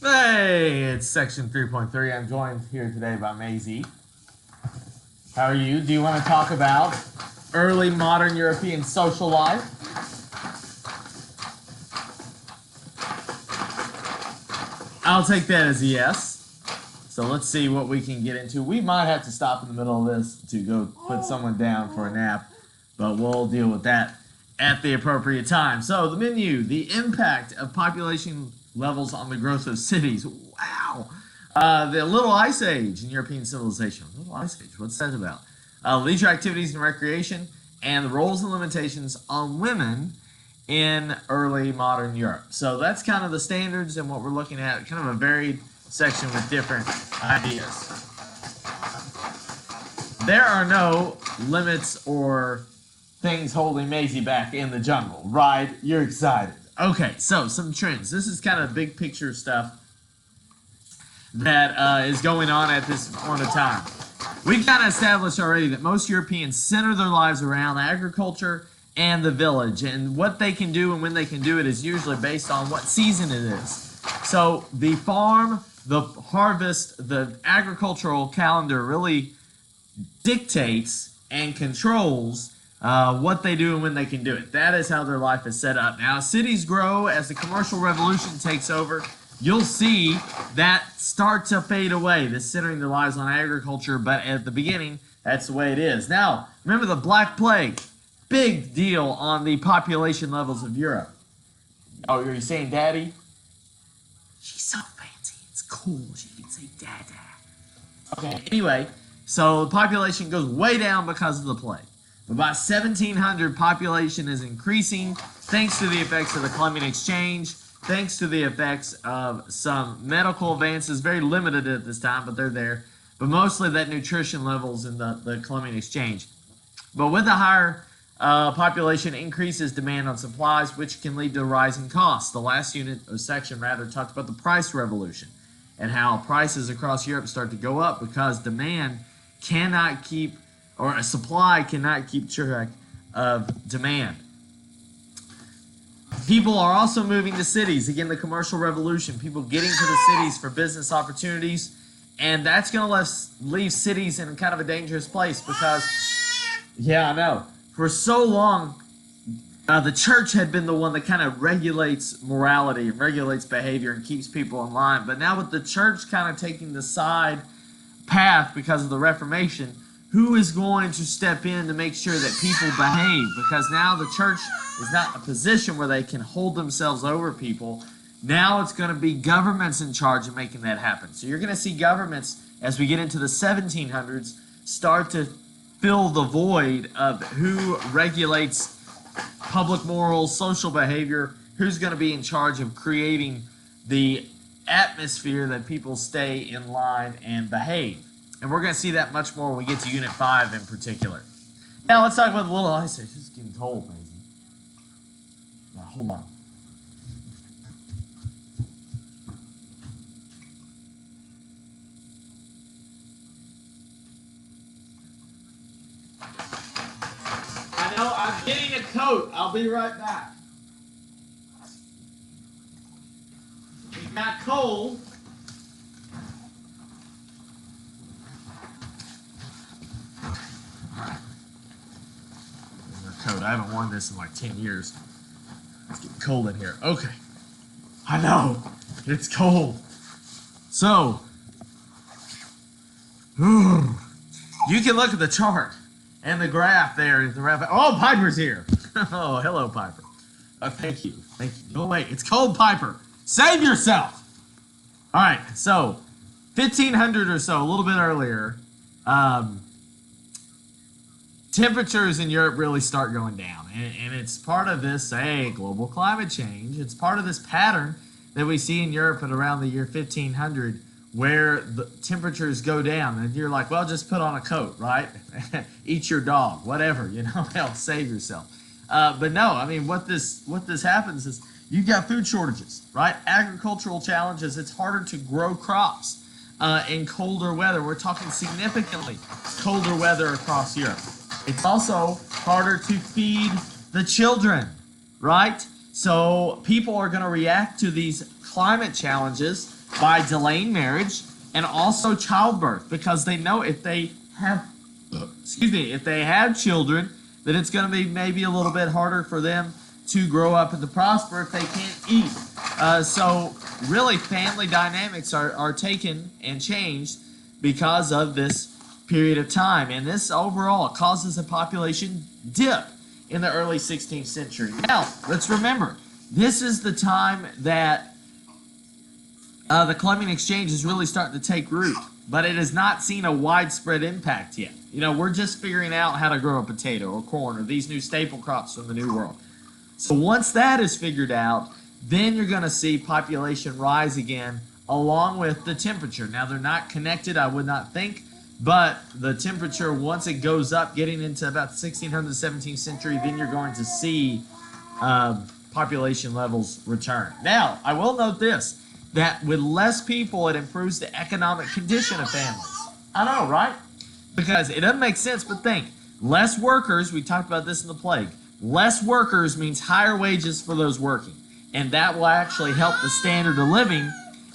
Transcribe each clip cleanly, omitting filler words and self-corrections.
Hey, it's section 3.3. I'm joined here today by Maisie. How are you? Do you want to talk about early modern European social life? I'll take that as a yes. So let's see what we can get into. We might have to stop in the middle of this to go put someone down for a nap, but we'll deal with that at the appropriate time. So the menu, the impact of population levels on the growth of cities. Wow. The Little Ice Age in European civilization. Little Ice Age, what's that about? Leisure activities and recreation, and the roles and limitations on women in early modern Europe. So that's kind of the standards and what we're looking at, kind of a varied section with different ideas. There are no limits or things holding Maisie back in the jungle, right? You're excited. Okay, so some trends. This is kind of big picture stuff that is going on at this point of time. We've kind of established already that most Europeans center their lives around agriculture and the village, and what they can do and when they can do it is usually based on what season it is. So the farm, the harvest, the agricultural calendar really dictates and controls what they do and when they can do it. That is how their life is set up. Now, as cities grow, as the commercial revolution takes over, you'll see that start to fade away, this centering their lives on agriculture, but at the beginning, that's the way it is. Now, remember the Black Plague, big deal on the population levels of Europe. Oh, you're saying daddy? She's so fancy, it's cool, she can say dada. Okay, anyway, so the population goes way down because of the plague. By 1700, population is increasing thanks to the effects of the Columbian Exchange, thanks to the effects of some medical advances, very limited at this time, but they're there, but mostly that nutrition levels in the Columbian Exchange. But with a higher population increases demand on supplies, which can lead to rising costs. The last unit or section rather talked about the price revolution and how prices across Europe start to go up because demand cannot keep, or a supply cannot keep track of demand. People are also moving to cities. Again, the commercial revolution, people getting to the cities for business opportunities, and that's going to leave cities in kind of a dangerous place because, yeah, I know, for so long, the church had been the one that kind of regulates morality, regulates behavior, and keeps people in line. But now with the church kind of taking the side path because of the Reformation, who is going to step in to make sure that people behave? Because now the church is not a position where they can hold themselves over people. Now it's going to be governments in charge of making that happen. So you're going to see governments, as we get into the 1700s, start to fill the void of who regulates public morals, social behavior, who's going to be in charge of creating the atmosphere that people stay in line and behave. And we're going to see that much more when we get to Unit 5 in particular. Now, let's talk about the Little Ice Age. It's getting cold, Maisie. Now, hold on. I know, I'm getting a coat. I'll be right back. It got cold. Coat. I haven't worn this in like 10 years. It's getting cold in here. Okay. I know. It's cold. So, you can look at the chart and the graph there. Oh, Piper's here. Oh, hello, Piper. Thank you. Thank you. No, wait. It's cold, Piper. Save yourself. All right. So, 1500 or so, a little bit earlier, temperatures in Europe really start going down, and it's part of this, global climate change. It's part of this pattern that we see in Europe at around the year 1500 where the temperatures go down, and you're like, well, just put on a coat, right? Eat your dog, whatever, help save yourself. But no, I mean, what this happens is you've got food shortages, right? Agricultural challenges. It's harder to grow crops in colder weather. We're talking significantly colder weather across Europe. It's also harder to feed the children, right? So people are going to react to these climate challenges by delaying marriage and also childbirth, because they know if they have, if they have children, that it's going to be maybe a little bit harder for them to grow up and to prosper if they can't eat. So really family dynamics are taken and changed because of this period of time. And this overall causes a population dip in the early 16th century. Now, let's remember, this is the time that the Columbian Exchange is really starting to take root, but it has not seen a widespread impact yet. You know, we're just figuring out how to grow a potato or corn or these new staple crops from the New World. So once that is figured out, then you're going to see population rise again along with the temperature. Now, they're not connected, I would not think, but the temperature, once it goes up, getting into about 1600 to 17th century, then you're going to see population levels return. Now, I will note this, that with less people, it improves the economic condition of families. I know, right? Because it doesn't make sense, but think, less workers, we talked about this in the plague, less workers means higher wages for those working, and that will actually help the standard of living.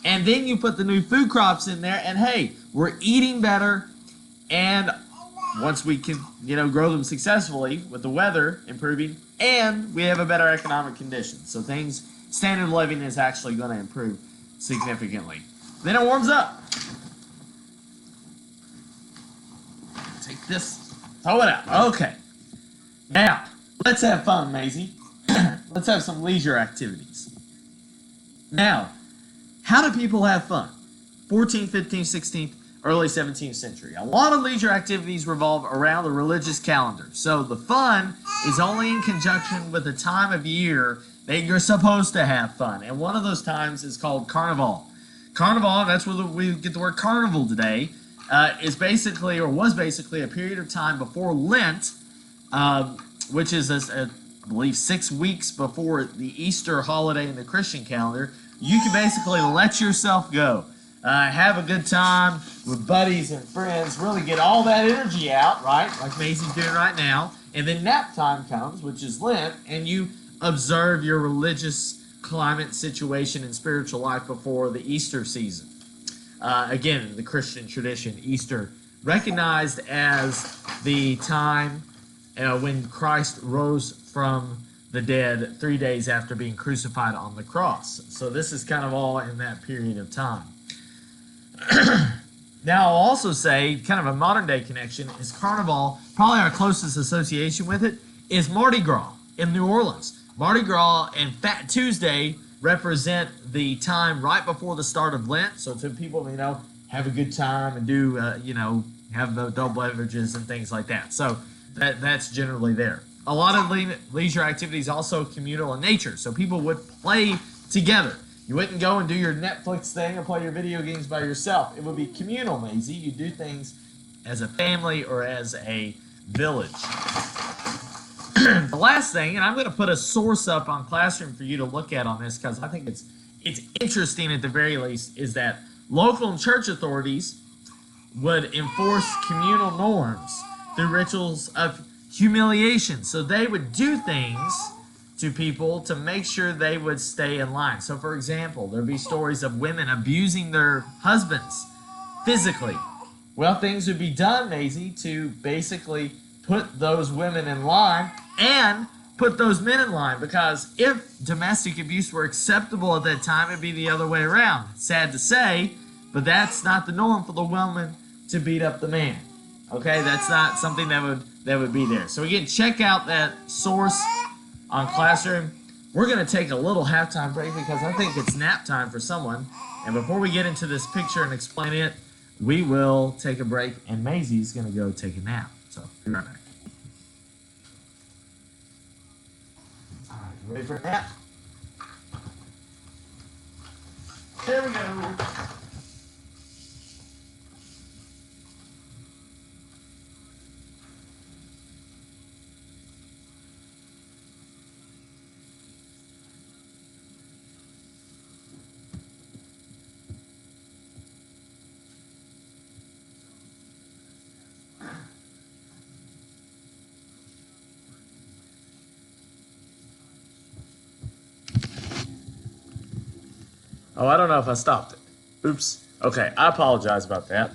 And then you put the new food crops in there, and hey, we're eating better, and once we can, grow them successfully with the weather improving, and we have a better economic condition. So standard of living is actually going to improve significantly. Then it warms up. Take this, throw it out. Okay. Now, let's have fun, Maisie. Let's have some leisure activities. Now, how do people have fun? 14th, 15th, 16th, early 17th century. A lot of leisure activities revolve around the religious calendar. So the fun is only in conjunction with the time of year that you're supposed to have fun. And one of those times is called Carnival. Carnival, that's where we get the word carnival today, is basically, or was basically, a period of time before Lent, which is, I believe, 6 weeks before the Easter holiday in the Christian calendar. You can basically let yourself go. Have a good time with buddies and friends, really get all that energy out, right? Like Maisie's doing right now. And then nap time comes, which is Lent, and you observe your religious climate situation and spiritual life before the Easter season. Again, in the Christian tradition, Easter recognized as the time when Christ rose from the dead 3 days after being crucified on the cross. So this is kind of all in that period of time. Now, I'll also say, kind of a modern day connection, is Carnival, probably our closest association with it, is Mardi Gras in New Orleans. Mardi Gras and Fat Tuesday represent the time right before the start of Lent, so to people, have a good time and do, have the adult beverages and things like that. So that's generally there. A lot of leisure activities also communal in nature, so people would play together. You wouldn't go and do your Netflix thing or play your video games by yourself. It would be communal, Maisie. You do things as a family or as a village. The last thing, and I'm going to put a source up on Classroom for you to look at on this because I think it's interesting at the very least, is that local and church authorities would enforce communal norms through rituals of humiliation. So they would do things to people to make sure they would stay in line. So for example, there'd be stories of women abusing their husbands physically. Well, things would be done, Maisie, to basically put those women in line and put those men in line, because if domestic abuse were acceptable at that time, it'd be the other way around. Sad to say, but that's not the norm for the woman to beat up the man. Okay, that's not something that would be there. So again, check out that source on Classroom. We're going to take a little halftime break because I think it's nap time for someone. And before we get into this picture and explain it, we will take a break, and Maisie's going to go take a nap. So, be right back. All right, you ready for a nap? There we go. Oh, I don't know if I stopped it. Oops. Okay, I apologize about that.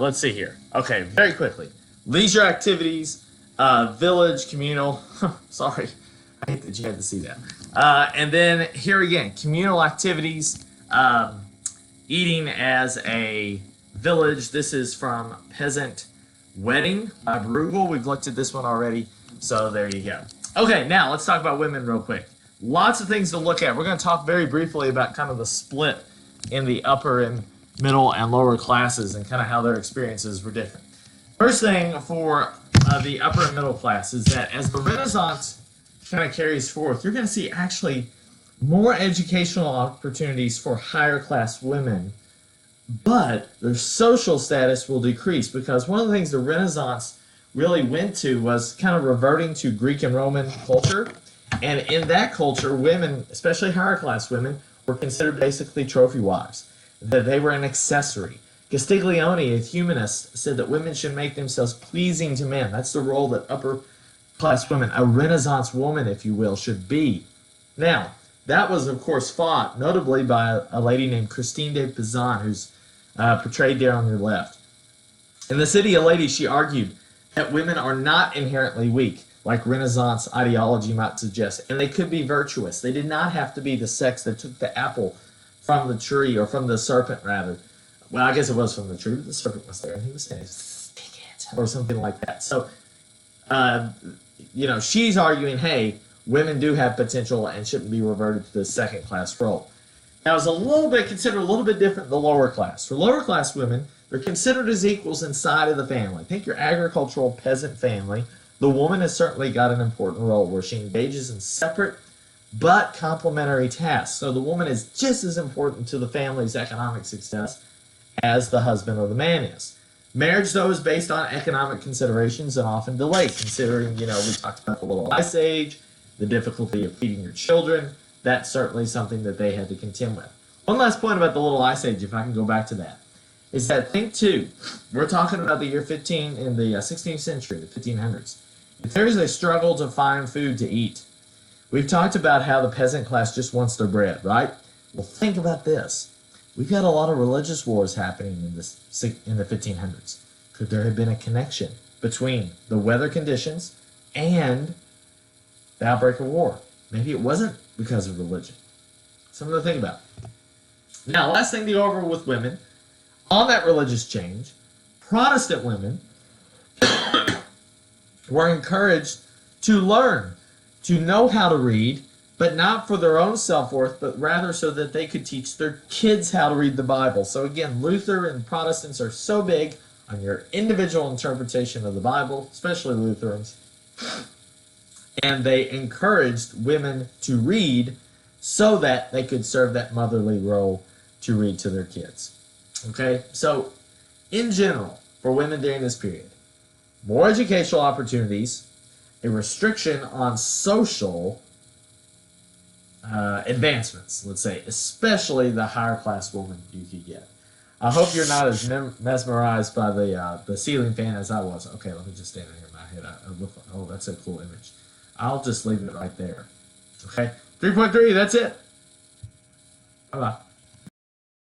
Let's see here. Okay, very quickly. Leisure activities, village, communal. Sorry, I hate that you had to see that. And then here again, communal activities, eating as a village. This is from Peasant Wedding by Bruegel. We've looked at this one already, so there you go. Okay, now let's talk about women real quick. Lots of things to look at. We're going to talk very briefly about kind of the split in the upper and middle and lower classes and kind of how their experiences were different. First thing for the upper and middle class is that as the Renaissance kind of carries forth, you're going to see actually more educational opportunities for higher class women, but their social status will decrease because one of the things the Renaissance really went to was kind of reverting to Greek and Roman culture. And in that culture, women, especially higher class women, were considered basically trophy wives, that they were an accessory. Castiglione, a humanist, said that women should make themselves pleasing to men. That's the role that upper class women, a Renaissance woman, if you will, should be. Now, that was, of course, fought notably by a lady named Christine de Pizan, who's portrayed there on your left. In The City of Ladies, she argued that women are not inherently weak, like Renaissance ideology might suggest, and they could be virtuous. They did not have to be the sex that took the apple from the tree, or from the serpent, rather. Well, I guess it was from the tree, but the serpent was there, and he was saying, "Take it," or something like that. So, she's arguing, hey, women do have potential and shouldn't be reverted to the second-class role. Now, it's considered a little bit different in the lower class. For lower class women, they're considered as equals inside of the family. Think your agricultural peasant family. The woman has certainly got an important role where she engages in separate but complementary tasks. So the woman is just as important to the family's economic success as the husband or the man is. Marriage, though, is based on economic considerations and often delayed, considering, we talked about the Little Ice Age, the difficulty of feeding your children. That's certainly something that they had to contend with. One last point about the Little Ice Age, if I can go back to that, is that think, too, we're talking about the year 15 in the 16th century, the 1500s. If there's a struggle to find food to eat, we've talked about how the peasant class just wants their bread, right? Well, think about this. We've got a lot of religious wars happening in the 1500s. Could there have been a connection between the weather conditions and the outbreak of war? Maybe it wasn't because of religion. Something to think about. Now, last thing to go over with women, on that religious change, Protestant women were encouraged to learn, to know how to read, but not for their own self-worth, but rather so that they could teach their kids how to read the Bible. So again, Luther and Protestants are so big on your individual interpretation of the Bible, especially Lutherans, and they encouraged women to read so that they could serve that motherly role to read to their kids. Okay, so in general, for women during this period, more educational opportunities, a restriction on social advancements, let's say, especially the higher class woman you could get. I hope you're not as mesmerized by the ceiling fan as I was. Okay, let me just stand here in my head. Oh, that's a cool image. I'll just leave it right there. Okay, 3.3, that's it. Bye-bye.